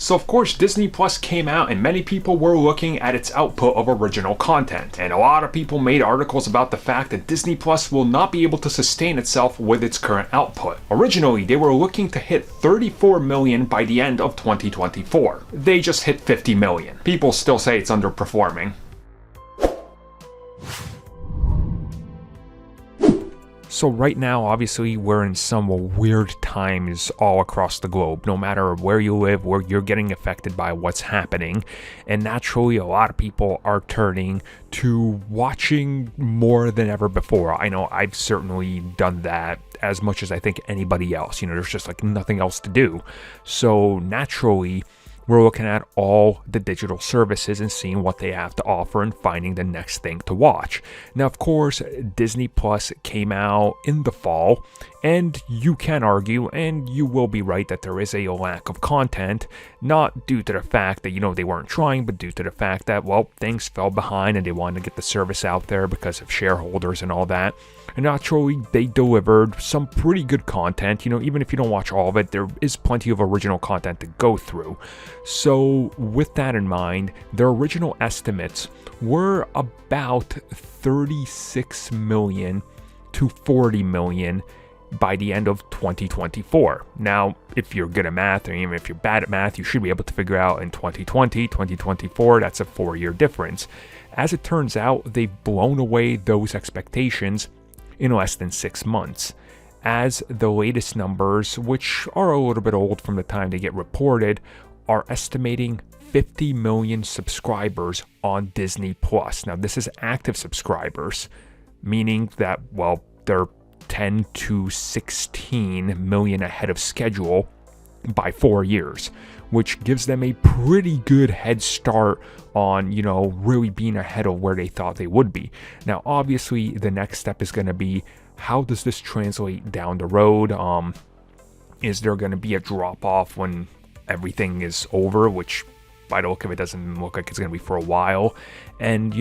So of course Disney Plus came out and many people were looking at its output of original content. And a lot of people made articles about the fact that Disney Plus will not be able to sustain itself with its current output. Originally, they were looking to hit 34 million by the end of 2024. They just hit 50 million. People still say it's underperforming. So right now, obviously, we're in some weird times all across the globe. No matter where you live, where you're getting affected by what's happening. And naturally, a lot of people are turning to watching more than ever before. I know I've certainly done that as much as I think anybody else. There's just like nothing else to do. So naturally, we're looking at all the digital services and seeing what they have to offer and finding the next thing to watch. Now, of course, Disney Plus came out in the fall, and you can argue, and you will be right, that there is a lack of content, not due to the fact that, they weren't trying, but due to the fact that, well, things fell behind and they wanted to get the service out there because of shareholders and all that. And naturally, they delivered some pretty good content. Even if you don't watch all of it, there is plenty of original content to go through. So with that in mind, their original estimates were about 36 million to 40 million by the end of 2024. Now, if you're good at math, or even if you're bad at math, you should be able to figure out in 2020, 2024, that's a 4-year difference. As it turns out, they've blown away those expectations in less than 6 months, as the latest numbers, which are a little bit old from the time they get reported, are estimating 50 million subscribers on Disney Plus. Now, this is active subscribers, meaning that, well, they're 10 to 16 million ahead of schedule by 4 years, which gives them a pretty good head start on, really being ahead of where they thought they would be. Now, obviously, the next step is going to be, how does this translate down the road? Is there going to be a drop-off when everything is over, which by the look of it doesn't look like it's going to be for a while? And,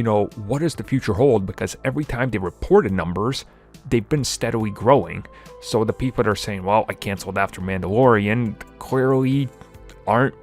what does the future hold? Because every time they reported numbers, they've been steadily growing. So the people that are saying, well, I canceled after Mandalorian, clearly aren't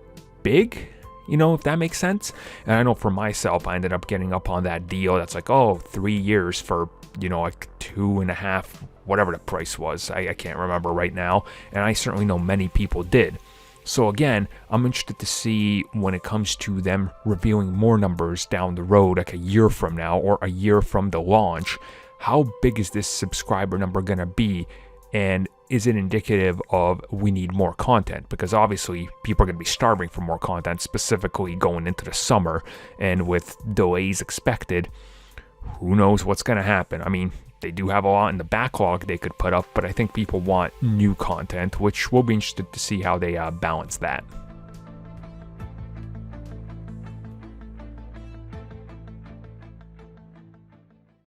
big, if that makes sense. And I know for myself, I ended up getting up on that deal that's like, 3 years for, like 2.5, whatever the price was. I can't remember right now. And I certainly know many people did. So again, I'm interested to see when it comes to them revealing more numbers down the road, like a year from now or a year from the launch. How big is this subscriber number going to be? And is it indicative of we need more content? Because obviously people are going to be starving for more content, specifically going into the summer. And with delays expected, who knows what's going to happen? I mean, they do have a lot in the backlog they could put up, but I think people want new content, which we'll be interested to see how they balance that.